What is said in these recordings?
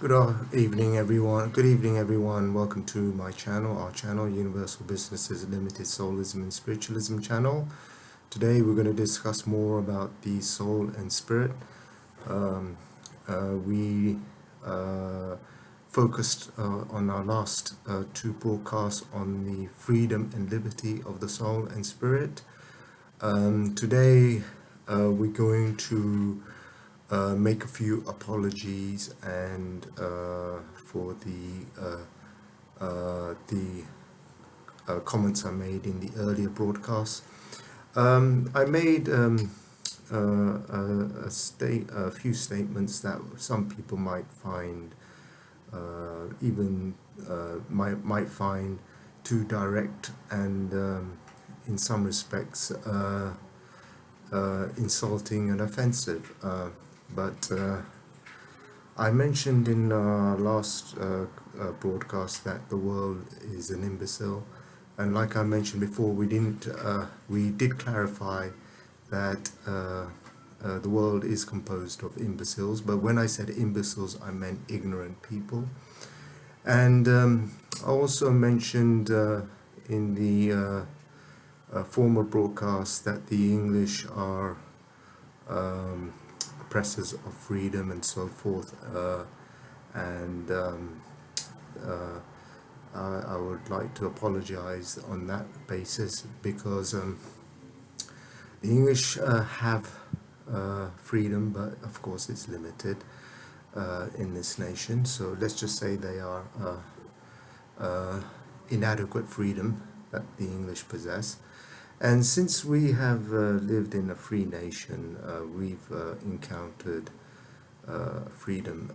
Evening, everyone. Good evening, everyone. Welcome to my channel, our channel, Universal Businesses Limited Soulism and Spiritualism channel. Today, we're going to discuss more about the soul and spirit. We focused on our last two broadcasts on the freedom and liberty of the soul and spirit. Today, we're going to make a few apologies and for the comments I made in the earlier broadcast. I made a few statements that some people might find might find too direct and in some respects insulting and offensive. But I mentioned in our last broadcast that the world is an imbecile, and like I mentioned before, we did clarify that the world is composed of imbeciles. But when I said imbeciles, I meant ignorant people. And I also mentioned in the former broadcast that the English are oppressors of freedom and so forth, and I would like to apologize on that basis because the English have freedom, but of course it's limited in this nation. So let's just say they are inadequate freedom that the English possess. And since we have lived in a free nation, we've encountered freedom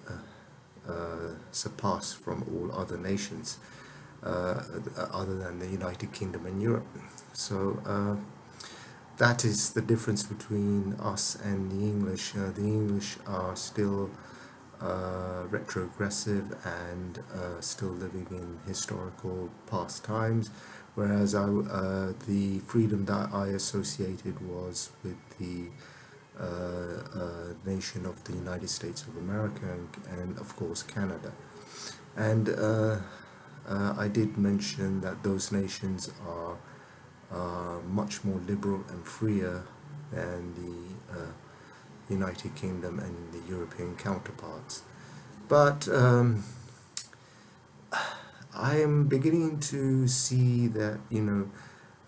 surpassed from all other nations, other than the United Kingdom and Europe. So that is the difference between us and the English. The English are still retrogressive and still living in historical past times, whereas the freedom that I associated was with the nation of the United States of America and of course Canada. And I did mention that those nations are much more liberal and freer than the United Kingdom and the European counterparts. But I am beginning to see that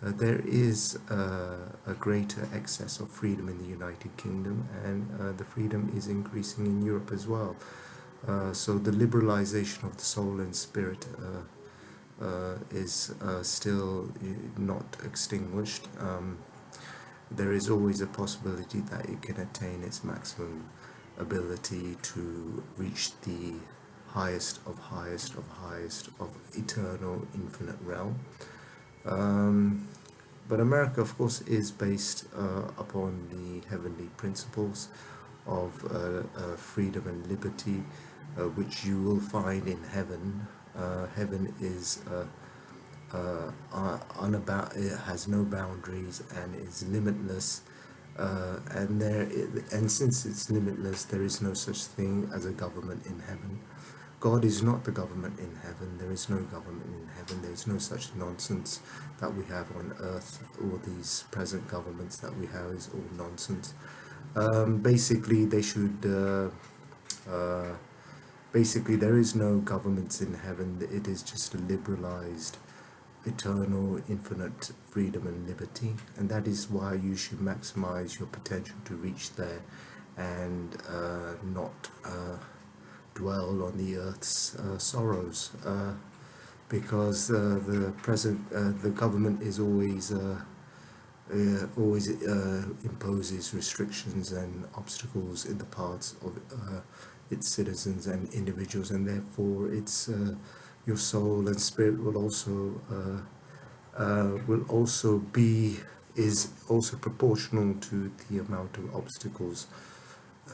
there is a greater excess of freedom in the United Kingdom, and the freedom is increasing in Europe as well. So the liberalization of the soul and spirit is still not extinguished. There is always a possibility that it can attain its maximum ability to reach the highest of highest of highest of eternal infinite realm. But America, of course, is based upon the heavenly principles of freedom and liberty, which you will find in heaven. Heaven is it has no boundaries and is limitless, and since it's limitless, there is no such thing as a government in heaven. God is not the government in heaven. There is no government in heaven. There is no such nonsense that we have on earth. All these present governments that we have is all nonsense. Basically, they should basically there is no governments in heaven. It is just a liberalized eternal infinite freedom and liberty, and that is why you should maximize your potential to reach there and not dwell on the earth's sorrows, because the government is always imposes restrictions and obstacles in the paths of its citizens and individuals, and therefore it's your soul and spirit will also is also proportional to the amount of obstacles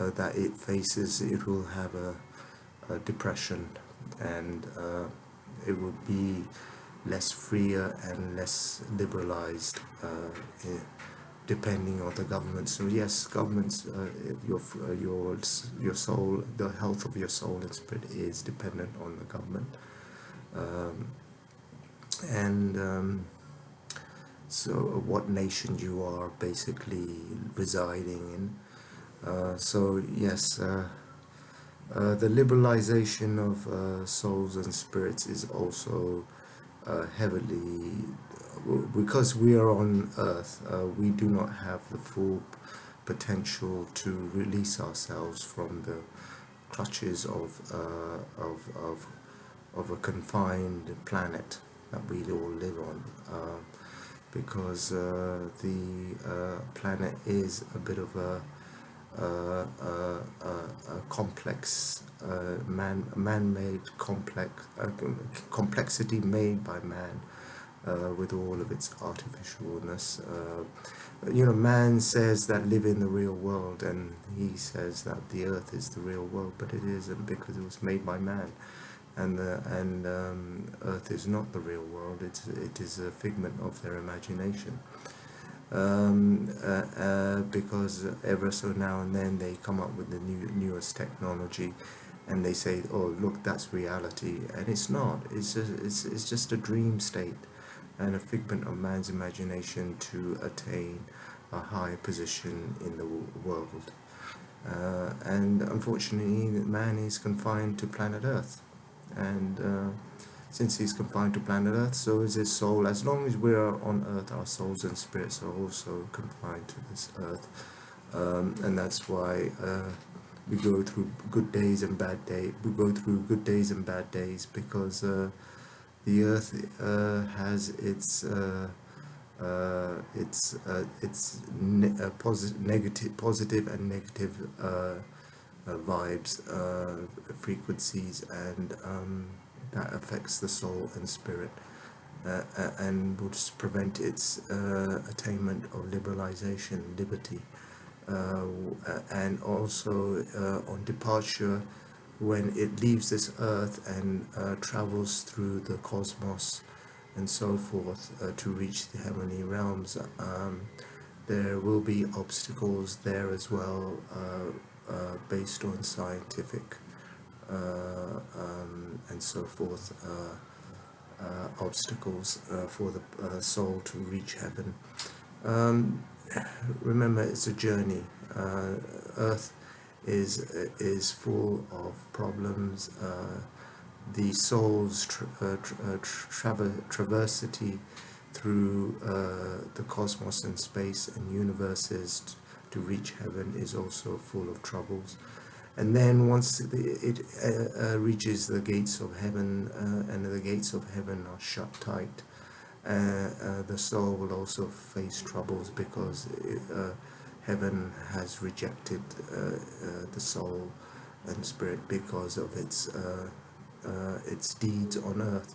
that it faces. It will have a depression, and it will be less freer and less liberalized depending on the government. So yes, governments, your soul, the health of your soul and spirit is dependent on the government. Um, and so what nation you are basically residing in. So yes, the liberalization of souls and spirits is also heavily, because we are on earth, we do not have the full potential to release ourselves from the clutches of a confined planet that we all live on, because the planet is a bit of a complex, man-made complexity made by man, with all of its artificialness. Man says that live in the real world, and he says that the earth is the real world, but it isn't, because it was made by man, and earth is not the real world. It is a figment of their imagination. Because ever so now and then they come up with the newest technology, and they say, "Oh, look, that's reality," and it's not. It's just a dream state and a figment of man's imagination to attain a high position in the world. And unfortunately, man is confined to planet Earth, and since he's confined to planet Earth, so is his soul. As long as we are on Earth, our souls and spirits are also confined to this Earth, and that's why we go through good days and bad days. We go through good days and bad days because the Earth has its positive and negative vibes, frequencies, and that affects the soul and spirit, and would prevent its attainment of liberalization, liberty, and also on departure, when it leaves this earth and travels through the cosmos and so forth, to reach the heavenly realms. There will be obstacles there as well, based on scientific and so forth, obstacles for the soul to reach heaven. Remember, it's a journey. Earth is full of problems. The soul's traversity through the cosmos and space and universes to reach heaven is also full of troubles. And then once it reaches the gates of heaven, and the gates of heaven are shut tight, the soul will also face troubles, because heaven has rejected the soul and spirit because of its deeds on earth,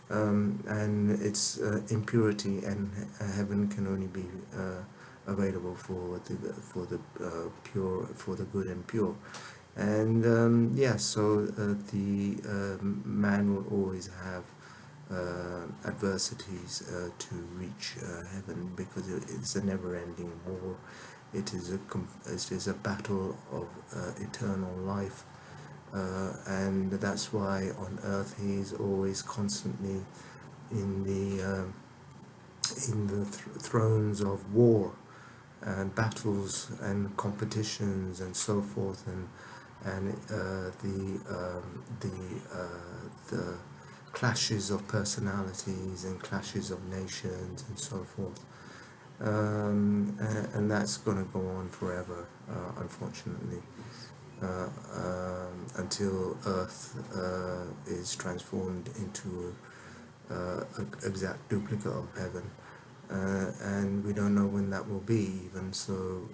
and its impurity, and heaven can only be available for the pure, for the good and pure. And so the man will always have adversities to reach heaven, because it's a never-ending war. It is a battle of eternal life, and that's why on earth he is always constantly in the thrones of war and battles and competitions and so forth, and the clashes of personalities and clashes of nations and so forth, and that's going to go on forever, unfortunately, until Earth is transformed into an exact duplicate of heaven, and we don't know when that will be even, so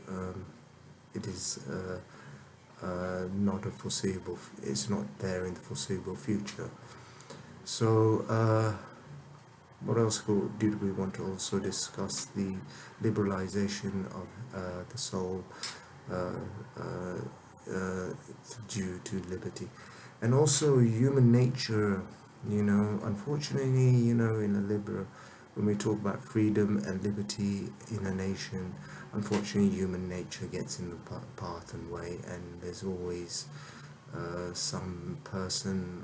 it is not a foreseeable, it's not there in the foreseeable future. So what else did we want to also discuss? The liberalization of the soul due to liberty, and also human nature. Unfortunately, in a when we talk about freedom and liberty in a nation, unfortunately human nature gets in the path and way, and there's always some person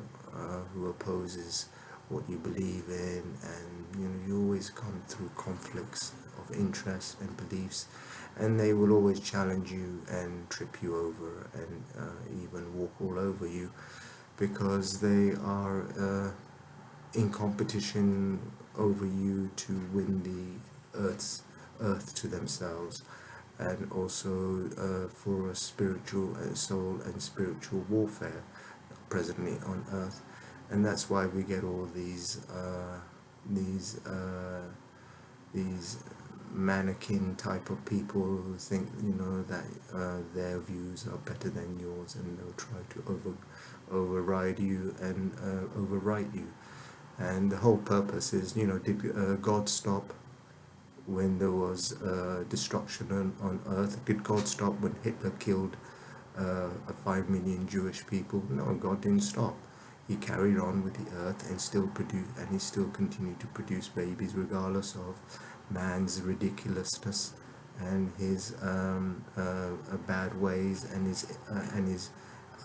who opposes what you believe in, and you always come through conflicts of interest and beliefs, and they will always challenge you and trip you over and even walk all over you, because they are in competition over you to win the earth to themselves, and also for a spiritual soul and spiritual warfare presently on earth. And that's why we get all these mannequin type of people who think that their views are better than yours, and they'll try to override you and overwrite you. And the whole purpose is, did God stop when there was destruction on earth? Did God stop when Hitler killed 5 million Jewish people? No, God didn't stop. He carried on with the earth and still produced, and he still continued to produce babies regardless of man's ridiculousness and his bad ways and his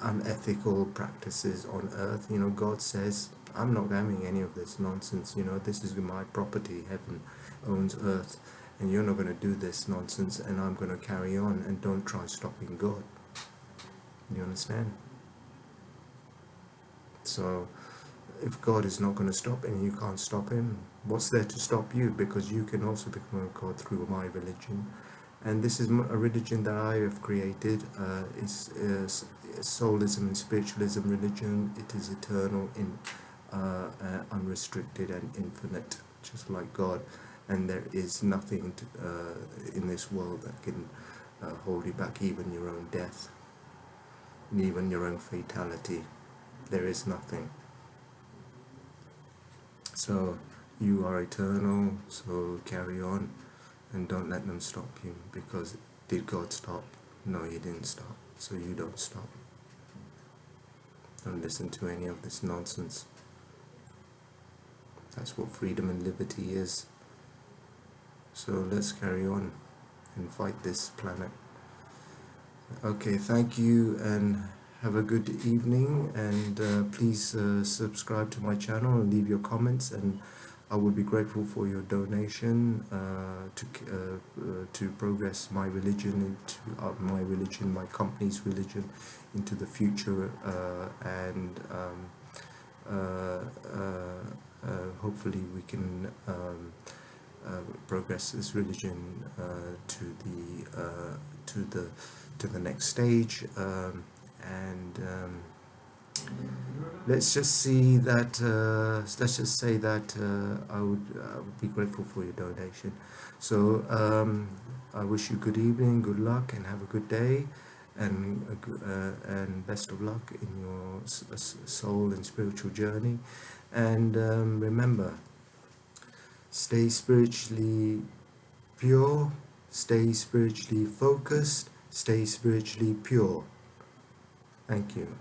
unethical practices on earth. God says, I'm not having any of this nonsense. This is my property. Heaven owns earth, and you're not going to do this nonsense, and I'm going to carry on, and don't try stopping God. You understand? So if God is not going to stop and you can't stop him, what's there to stop you? Because you can also become a God through my religion. And this is a religion that I have created. It's Soulism and Spiritualism religion. It is eternal, unrestricted and infinite, just like God. And there is nothing in this world that can hold you back, even your own death, and even your own fatality. There is nothing. So you are eternal, so carry on and don't let them stop you, because did God stop? No, he didn't stop, so you don't stop. Don't listen to any of this nonsense. That's what freedom and liberty is. So let's carry on and fight this planet. Okay, thank you, and have a good evening, and please subscribe to my channel and leave your comments, and I would be grateful for your donation to progress my religion into my company's religion, into the future, and hopefully we can progress this religion to the next stage, and let's just say that I would be grateful for your donation. So I wish you good evening, good luck, and have a good day, and best of luck in your soul and spiritual journey. And remember, stay spiritually pure, stay spiritually focused, stay spiritually pure. Thank you.